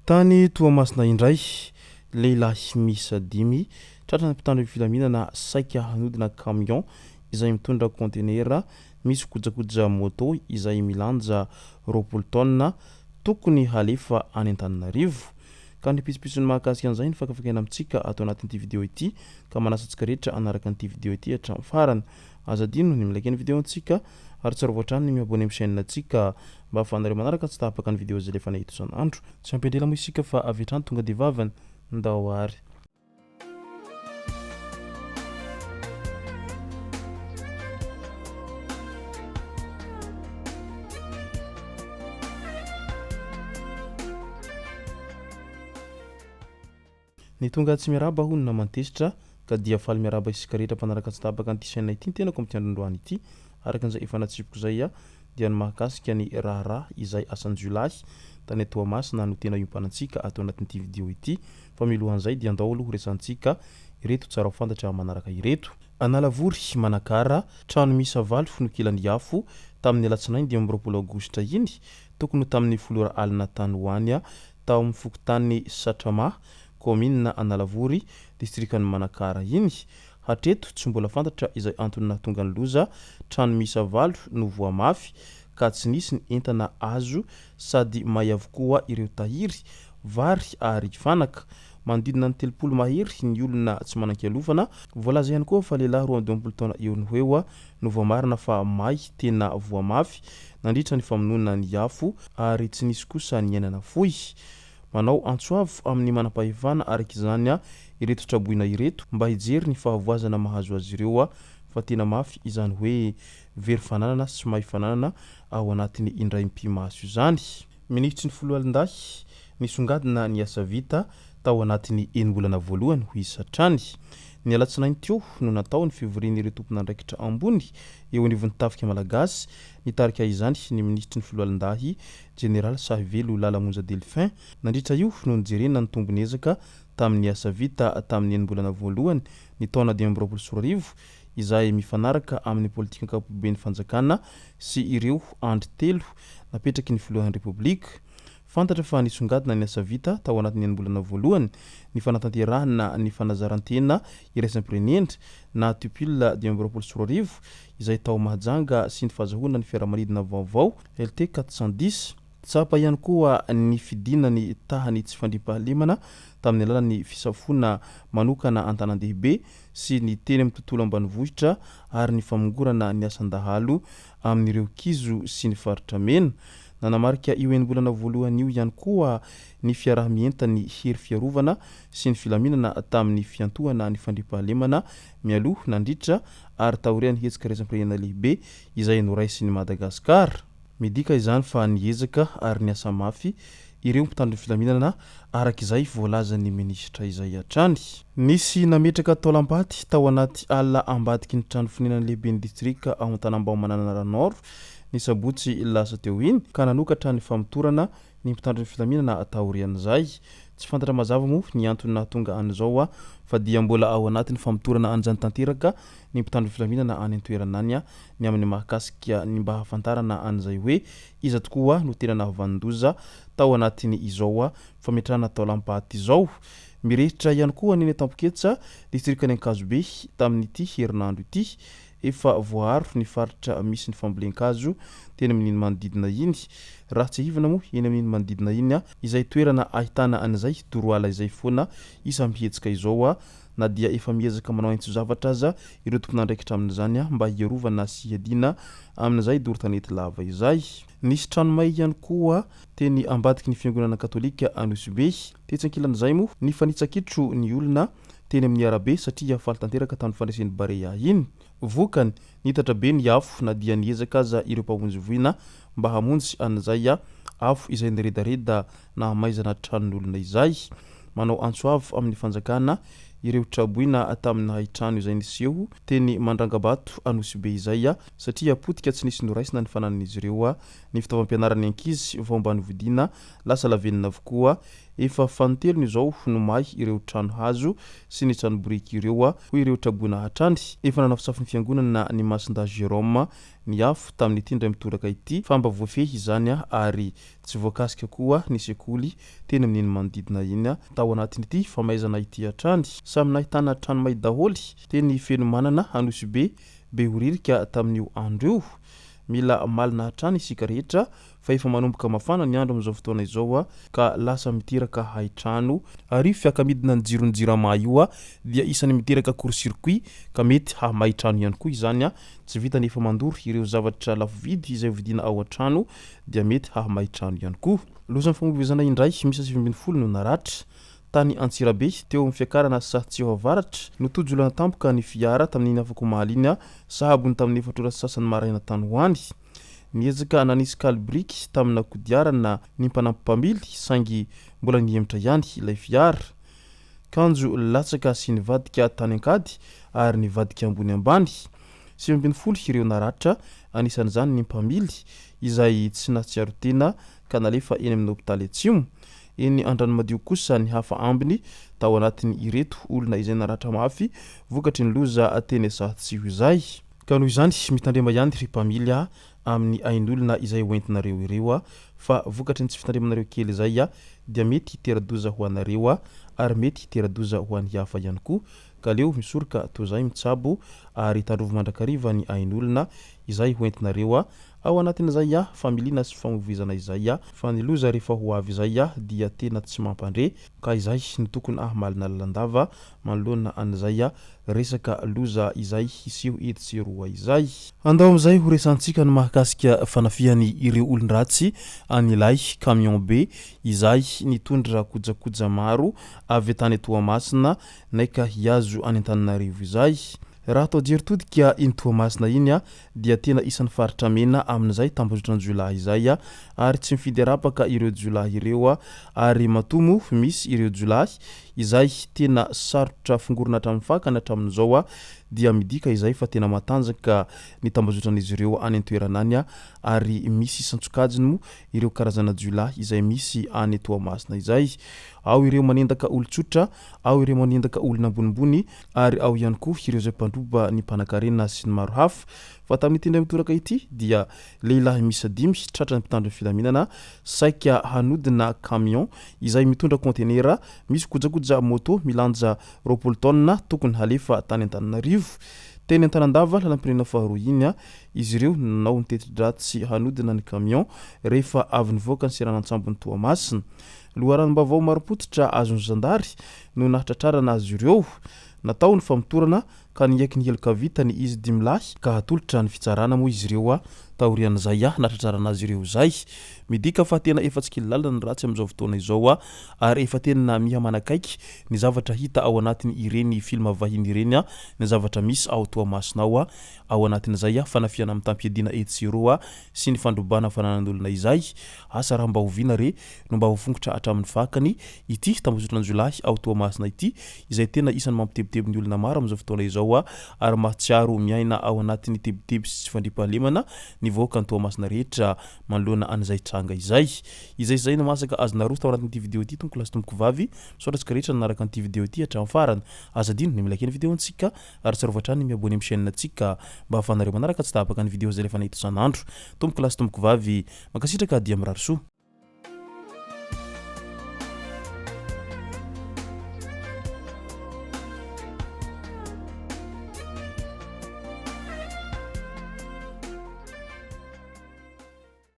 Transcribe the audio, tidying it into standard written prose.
Tany Toamasina indray, lehilahy miisa 5 tratrana mpitandro ny filaminana saika hanodina camion izay mitondra contenera misy kojakoja moto izay milanja 20 tonnes tokony halefa any Antananarivo. Ka ny pisipisiny mahakasika an'izay ny fakafakena amintsika atao anatin'ity video ity ka manasantsika rehetra anaraka an'ity video ity hatramin'ny farany. Azadino ny milike ny video antsika ary tsara voatrany ny miabone amin'ny chaîne antsika mba ahafahanareo manaraka tsy tapaka ny video izay efa nahita isan'andro. Tsy ampendrela moa isika fa avy hatrany tonga dia vavany ndao ary. Ny tonga tsy miaraba hono na mantesitra ka dia faly miaraba isika rehetra mpanaraka tsy tapaka an'ity chaîne ity tenako amin'ny androany ity araka an'izay efa natsipiko zay dia ny mahakasika ny raharaha izay asan-jolahy tany Toamasina no tena iompanantsika atao anatin'ity video ity. Fa milohan'izay dia andao aloha resantsika ireto tsara ho fantatra manaraka ireto. Analavory Manakara, trano miisa 8 no kilan'ny afo tamin'ny alatsinainy 20 aogositra iny tokony tamin'ny folora alina tany hoany tao amin'ny fokontany Satrama commune Analavory district-ny Manakara iny. Hatreto tsy mbola fantatra izay antony nahatonga ny loza trano miisa 8 no voamafy ka tsy nisy ny entana azo sady may avokoa ireo tahiry vary ary fanaka manodidina ny 30 mahery ny olona tsy manan-kialofana. Voalaza ihany koa fa lehilahy 20 taona eo ny hoeo no voamarina fa may tena voamafy nandritra ny famonoana ny afo ary tsy nisy kosa ny ainana fohy. Manao antsoavo amin'ny manam-pahefana araka izany ireto traboina ireto mba hijery ny fahavoazana mahazo azy ireo fa tena mafy izany hoe very fananana sy may fananana ao anatin'ny indraim-pimaso izany. Minitry ny 10 alindahy nisongadina ny asa vita tao anatin'ny enimbolana voalohany ho isatrany. Ny alatsinainy teo no natao ny fivorian'ireo tompon'andraikitra ambony eo anivon'ny tafika malagasy nitarika izany ny minitry ny 10 alindahy General Sahivelo Lalamonja Delphin. Nandritra io no nijerena ny tombony ezaka tamin'ny asa vita tamin'ny enimbolana voalohany ny taona 2024 izay mifanaraka amin'ny politika ankapobeny fanjakana sy ireo andro 3 napetraky ny filohan'ny Republika. Fantatra fa nisongadina ny asa vita tao anatin'ny enimbolana voalohany ny fanatanterahana ny fanazarantena iraisampirenendry na tupile 2024 izay tao mahajanga sy ny fahazahoana ny fiaramanidina vaovao LT 410. Tsapa ihany koa ny fidinany tahany tsy fandrimpahalemana tamin'ny alalan'ny fisafona manokana an-tanan-dehibe sy ny teny amin'ny tontolo ambanivohitra ary ny famongorana ny asan-dahalo amin'ireo kizo sy ny faritra mena. Nanamarika io enimbolana voalohany io ihany koa ny fiarah-mientany hery fiarovana sy ny filaminana tamin'ny fiantohana ny fandrimpahalemana mialoha nandritra ary taorian'ny hetsika raisam-pirenena lehibe izay noraisiny Madagasikara. Midika izany fa niezaka ary ny asa mafy ireo mpitandro ny filaminana araka izay voalazan'ny minisitra izay hatrany. Nisy nametraka taolampaty tao anaty alina ambadiky ny trano fonenany lehiben'ny distrika ao Antanambao-Mananara Nord ny sabotsy lasa teo iny ka nanokatra ny famotorana ny mpitandro ny filaminana taorian'izay. Tsy fantatra mazava moa ny antony nahatonga an'izao fa dia mbola ao anatin'ny famotorana an'izany tanteraka ny mpitandro ny filaminana any an-toerana any ny amin'ny mahakasika ny mba hahafantarana an'izay hoe iza tokoa no tena nahavandoza tao anatin'ny izao fametrahana taolampaty izao. Mirehitra ihany koa ny Tampoketsa distrikany Ankazobe tamin'ity herinandro ity efa voaharo ny faritra misy ny fambolen-kazo tena amin'iny manodidina iny. Raha tsy hivana moa eny amin'iny manodidina iny izay toerana ahitana an'izay toroala izay foana isa mihetsika izao na dia efa miezaka manao aintso zavatra aza ireo tompon'andraikitra amin'izany mba hiarovana sy hiadina amin'izay doro-tanety lava izay. Nisy trano may ihany koa teny ambadiky ny fiangonana katolika Anosibe. Tetsy ankilan'izay moa ny fanitsakitro ny olona teny amin'ny arabe satria faly tanteraka tamin'ny fandraisen'ny Barea iny. Vokany nitatra be ny afo na dia niezaka aza ireo mpamonjy voina mba hamonjy an'izay afo izay niredareda na hamaizana tranon'olona izay. Manao antsoavo amin'ny fanjakana ireo traboina tamin'ny haitrano izay niseho teny Mandrangabato Anosibe izay satria potika tsy nisy noraisina ny fananan'izy ireo. Ny fitaovam-pianaran'ny ankizy vao mbany vidina lasa lavenina avokoa efa fantelony izao no mahy ireo trano hazo sy ny trano boriky ireo hoy ireo tragbona hatrany. Efa nanafosafiny fiangonana ny Masinda Jérôme ny afo tamin'ny ity ndray mitoraka ity fa mba voafehy izany ary tsy voakasika koa ny sekoly teny amin'iny manodidina iny tao anatin'ity famaizana ity hatrany. Samy nahitana trano may daholy teny feno manana anosy be horirika tamin'io andro io. Mila malina hatrany isika rehetra fa efa manomboka mafana ny andro amin'izao fotoana izao ka lasa mitiraka haitrano ary fiakamidina ny jiron'ny jirama io dia isany mitiraka court-circuit ka mety hamay trano ihany koa izany tsy vita nefa mandory ireo zavatra lafo vidy izay vidina ao an-trano dia mety hamay trano ihany koa. Lozan'ny famoivoizana indray misy 720 no naratra tany Antsirabe teo amin'ny fiakarana Sahatseho avaratra no tojolana tampoka ny fiara tamin'iny afaka mahaliana sahabony tamin'ny 4 ora sasany maraina tany hoany. Niezaka nanisy kalibriky tamina kodiarana ny mpanampy mpamily saingy mbola nihemitra ihany ilay fiara. Kanjo latsaka sy nivadika tany ankady ary nivadika ambony ambany. 720 ireo naratra anisan'izany ny mpamily izay tsy natsiaro tena ka nalefa eny amin'ny hôpitaly Atsimo. Eny Andranomadio kosa ny hafa ambiny tao anatiny ireto olona izay naratra mafy vokatry ny loza teny Sahatseho izay. Ka noho izany mitandrema ihany ry mpamily amin'ny ain'olona izay hoentinareo ireo fa vokatry ny tsy fitandremanareo kely izay dia mety hitera-doza ho anareo ary mety hitera-doza ho an'ny hafa ihany koa. Ka leo misoroka toy izay mitsabo ary tandrovo mandrakariva ny ain'olona izay hoentinareo ao anatin'izay familiana sy famoivoizana izay fa ny loza rehefa ho avy izay dia tena tsy mampandre ka izay ny tokony malina lalandava manoloana an'izay resaka loza izay hiseho eto sy eroa izay. Andao amin'izay ho resantsika ny mahakasika fanafiany ireo olon-dratsy an'ilay camion be izay nitondra kojakoja maro avy tany Toamasina naika hiazo any Antananarivo izay. Raha atao jeritodika iny Toamasina iny dia tena isan'ny faritra mena amin'izay tambazotran Jolahy izay ary tsy mifidy arapaka ireo Jolahy ireo ary matomo misy ireo Jolahy izay tena sarotra fingorona hatramin'ny fakany hatramin'izao dia midika izay fa tena matanjaka ny tambazotran'izy ireo any an-toerana any ary misy isan-tsokajiny mo ireo karazana Jolahy izay misy any Toamasina izay. Ao ireo manendaka olon-tsotra, ao ireo manendaka olona ambonimbony ary ao ihany koa ireo izay mpandroba ny mpanankarena sy ny maro hafa. Fa tamin'ity indray mitoraka ity dia lehilahy miisa 5 tratra ny mpitandro ny filaminana saika hanodina camion izay mitondra contenera misy kojakoja moto milanja 20 tonnes tokony halefa tany Antananarivo. Teny Antanandava lalam-pirenena faharoa iny izy ireo nanao nytetry-dratsy hanodina ny camion rehefa avy nivoaka ny seranantsambony Toamasina. Loharanom-baovao marim-potitra azony zandary no nahatratrarana azy ireo. Natao ny famotorana ka niaiky ny heloka vitany izy 5 lahy ka hatolotra ny fitsarana moa izy ireo taorian'izay nahatratrarana azy ireo izay. Midika fa tena efa tsy kely lalina ny ratsy amin'izao fotoana izao ary efa tena miha manakaiky ny zavatra hita ao anatiny ireny filma vahiny ireny ny zavatra misy ao Toamasina ao anatin'izay fanafiana amin'ny tampiadiana etsiro sy ny fandrobana fananan'olona izay. Asa raha mba hoviana re no mba hofongotra hatramin'ny fakany ity tambazotran Jolahy ao Toamasina ity izay tena isan'ny mampitebiteby ny olona maro amin'izao fotoana izao ary mahatsiaro miaina ao anatin'ny tebiteby sy tsy fandriam-pahalemana ny voaka ny Toamasina rehetra manoloana an'izay tranga izay. Izay no masaka azona roa tao anatin'ity vidéo ity tompoko lasy tompoko vavy misaotratsika rehetra nanaraka an'ity vidéo ity hatramin'ny farany. Aza dino ny milakeny vidéontsika ary tsarovatrany miabony amin'ny chaîne antsika mba ahafahanareo manaraka tsy tapaka ny vidéo zay rehefa nahita isan'andro. Tompoko lasy tompoko vavy mankasitraka dia mirary soa.